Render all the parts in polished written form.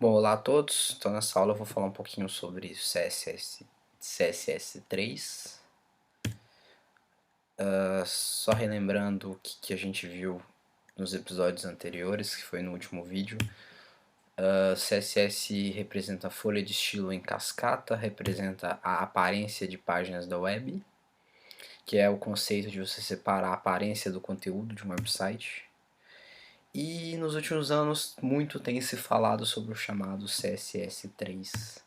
Bom, olá a todos. Então nessa aula eu vou falar um pouquinho sobre CSS3. Só relembrando o que a gente viu nos episódios anteriores, que foi no último vídeo. CSS representa a folha de estilo em cascata, representa a aparência de páginas da web, que é o conceito de você separar a aparência do conteúdo de um website. E nos últimos anos muito tem se falado sobre o chamado CSS3.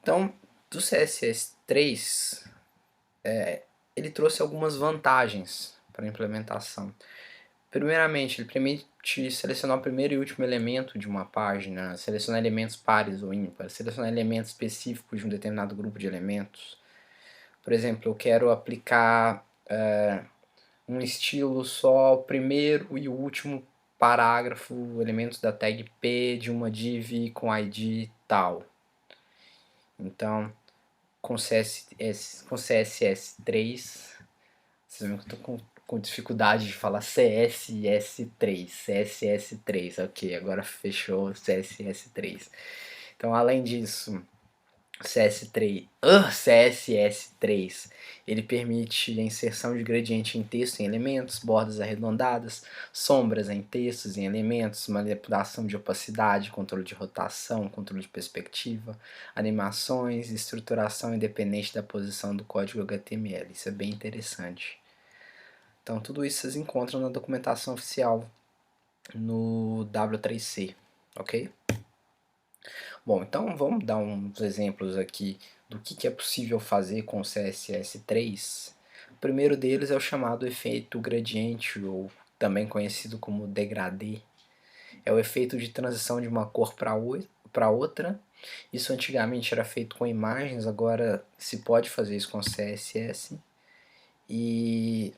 Então, do CSS3, ele trouxe algumas vantagens para a implementação. Primeiramente, ele permite selecionar o primeiro e último elemento de uma página, selecionar elementos pares ou ímpares, selecionar elementos específicos de um determinado grupo de elementos. Por exemplo, eu quero aplicar um estilo só o primeiro e o último parágrafo, elementos da tag P de uma div com ID tal. Então, com CSS3, vocês viram que eu tô com dificuldade de falar CSS3, ok, agora fechou CSS3. Então, além disso, CSS3, ele permite a inserção de gradiente em texto em elementos, bordas arredondadas, sombras em textos em elementos, manipulação de opacidade, controle de rotação, controle de perspectiva, animações, estruturação independente da posição do código HTML. Isso é bem interessante. Então, tudo isso vocês encontram na documentação oficial no W3C, ok? Bom, então vamos dar uns exemplos aqui do que é possível fazer com o CSS3. O primeiro deles é o chamado efeito gradiente, ou também conhecido como degradê. É o efeito de transição de uma cor para outra. Isso antigamente era feito com imagens, agora se pode fazer isso com CSS. E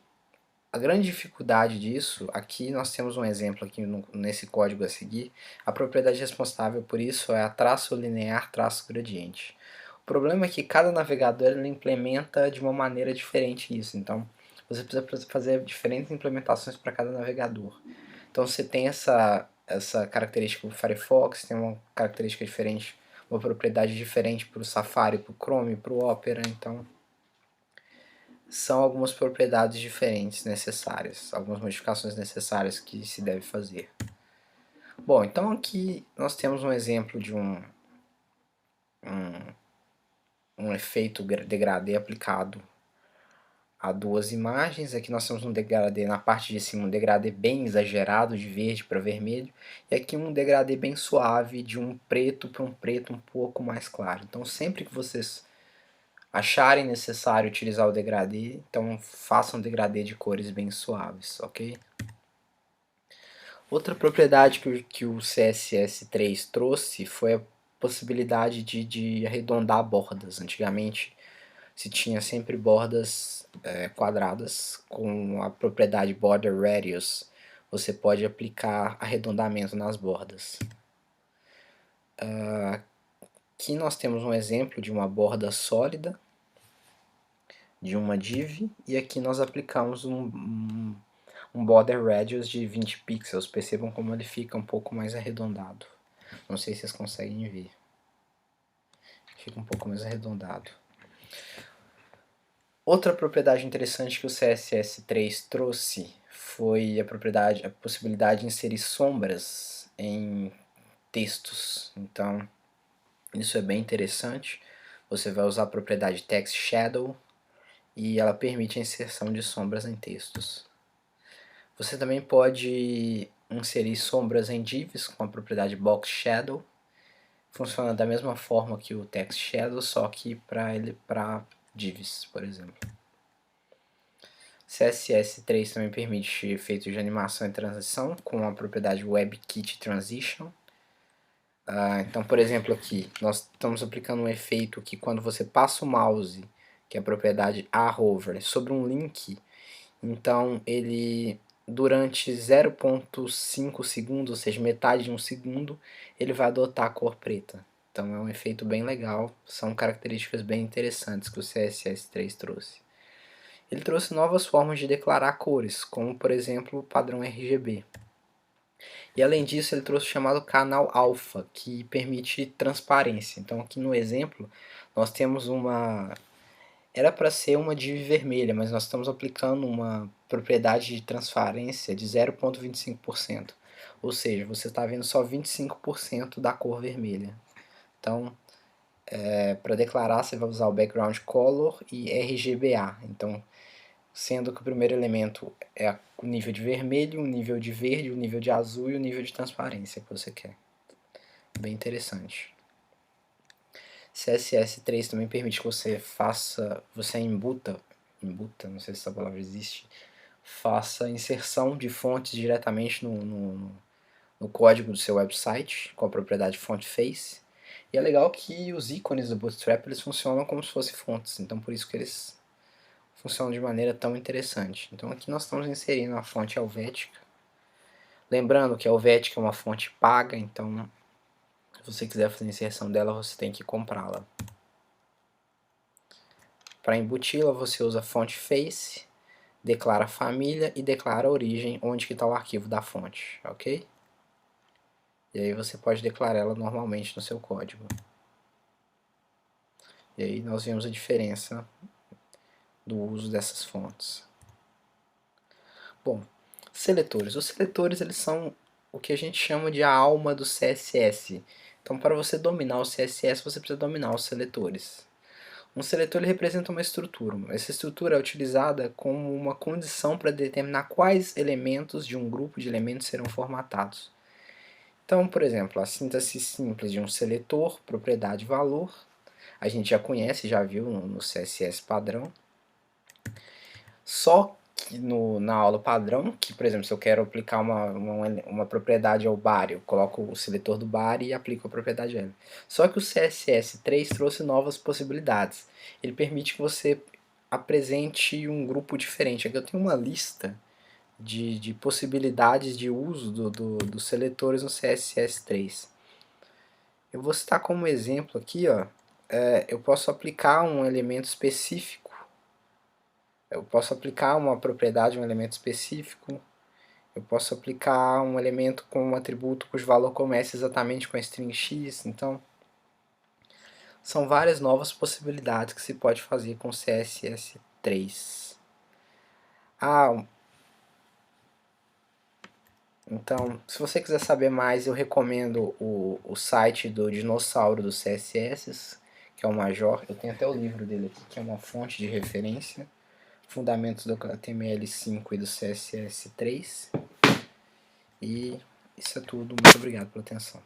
a grande dificuldade disso, aqui nós temos um exemplo aqui nesse código a seguir, a propriedade responsável por isso é a traço linear traço gradiente. O problema é que cada navegador ele implementa de uma maneira diferente isso, então você precisa fazer diferentes implementações para cada navegador. Então você tem essa característica para o Firefox, tem uma característica diferente, uma propriedade diferente para o Safari, para o Chrome, para o Opera, então são algumas propriedades diferentes necessárias, algumas modificações necessárias que se deve fazer. Bom, então aqui nós temos um exemplo de um efeito degradê aplicado a duas imagens. Aqui nós temos um degradê na parte de cima, um degradê bem exagerado de verde para vermelho, e aqui um degradê bem suave de um preto para um preto um pouco mais claro. Então sempre que vocês acharem necessário utilizar o degradê, então façam um degradê de cores bem suaves, ok? Outra propriedade que o CSS3 trouxe foi a possibilidade de arredondar bordas. Antigamente se tinha sempre bordas quadradas. Com a propriedade Border Radius você pode aplicar arredondamento nas bordas. Aqui nós temos um exemplo de uma borda sólida de uma div, e aqui nós aplicamos um border radius de 20 pixels. Percebam como ele fica um pouco mais arredondado. Não sei se vocês conseguem ver. Fica um pouco mais arredondado. Outra propriedade interessante que o CSS3 trouxe foi a possibilidade de inserir sombras em textos. Então, isso é bem interessante. Você vai usar a propriedade Text Shadow e ela permite a inserção de sombras em textos. Você também pode inserir sombras em divs com a propriedade Box Shadow. Funciona da mesma forma que o Text Shadow, só que para divs, por exemplo. CSS3 também permite efeitos de animação e transição com a propriedade WebKit Transition. Então, por exemplo, aqui nós estamos aplicando um efeito que quando você passa o mouse, que é a propriedade aHover, sobre um link, então ele durante 0.5 segundos, ou seja, metade de um segundo, ele vai adotar a cor preta. Então é um efeito bem legal, são características bem interessantes que o CSS3 trouxe. Ele trouxe novas formas de declarar cores, como por exemplo o padrão RGB. E além disso, ele trouxe o chamado canal alfa, que permite transparência. Então aqui no exemplo, nós temos uma... Era para ser uma div vermelha, mas nós estamos aplicando uma propriedade de transparência de 0,25%. Ou seja, você está vendo só 25% da cor vermelha. Então, para declarar, você vai usar o background color e RGBA. Então, sendo que o primeiro elemento é o nível de vermelho, o nível de verde, o nível de azul e o nível de transparência que você quer. Bem interessante. CSS3 também permite que você faça, você embuta, não sei se essa palavra existe, faça inserção de fontes diretamente no código do seu website, com a propriedade font face. E é legal que os ícones do Bootstrap eles funcionam como se fossem fontes, então por isso que eles funcionam de maneira tão interessante. Então aqui nós estamos inserindo a fonte helvética. Lembrando que a helvética é uma fonte paga, então se você quiser fazer a inserção dela, você tem que comprá-la. Para embuti-la, você usa fonte face, declara a família e declara a origem, onde que está o arquivo da fonte, ok? E aí você pode declarar ela normalmente no seu código. E aí nós vemos a diferença do uso dessas fontes. Bom, seletores. Os seletores eles são o que a gente chama de a alma do CSS. Então, para você dominar o CSS, você precisa dominar os seletores. Um seletor ele representa uma estrutura. Essa estrutura é utilizada como uma condição para determinar quais elementos de um grupo de elementos serão formatados. Então, por exemplo, a síntese simples de um seletor, propriedade valor, a gente já conhece, já viu no CSS padrão. Só que na aula padrão, que por exemplo, se eu quero aplicar uma propriedade ao body, eu coloco o seletor do body e aplico a propriedade a ele. Só que o CSS3 trouxe novas possibilidades. Ele permite que você apresente um grupo diferente. Aqui eu tenho uma lista de possibilidades de uso dos seletores no CSS3. Eu vou citar como exemplo aqui, ó, eu posso aplicar um elemento específico. Eu posso aplicar uma propriedade, um elemento específico. Eu posso aplicar um elemento com um atributo cujo valor começa exatamente com a string x. Então, são várias novas possibilidades que se pode fazer com CSS3. Então, se você quiser saber mais, eu recomendo o site do dinossauro dos CSS, que é o Major. Eu tenho até o livro dele aqui, que é uma fonte de referência. Fundamentos do HTML5 e do CSS3. E isso é tudo. Muito obrigado pela atenção.